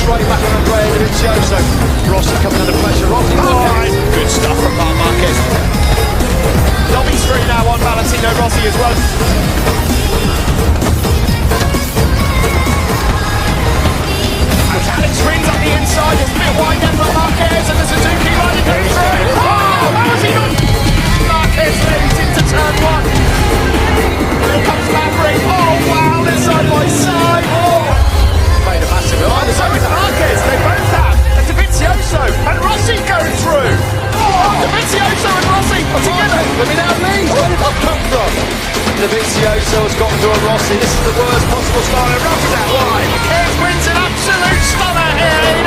straight back on Andrea Dovizioso. Rossi coming under pressure. Rossi, good stuff from Marc Marquez. Lobby's through now on Valentino Rossi as well. Alex Rins up the inside, it's a bit wide there for Marquez, and the Suzuki line goes through. Oh, how has he done? Marquez leads into turn one. Here comes Maverick. Oh wow, they're side by side. Oh, made a massive line. So is Marquez. They both have. And Dovizioso and Rossi go through. Oh, Dovizioso and Rossi together. Let me now lead. Where did that come from? Dovizioso has gotten to a Rossi. This is the worst possible start. And Rossi's out wide. Marquez wins an absolute stunner here.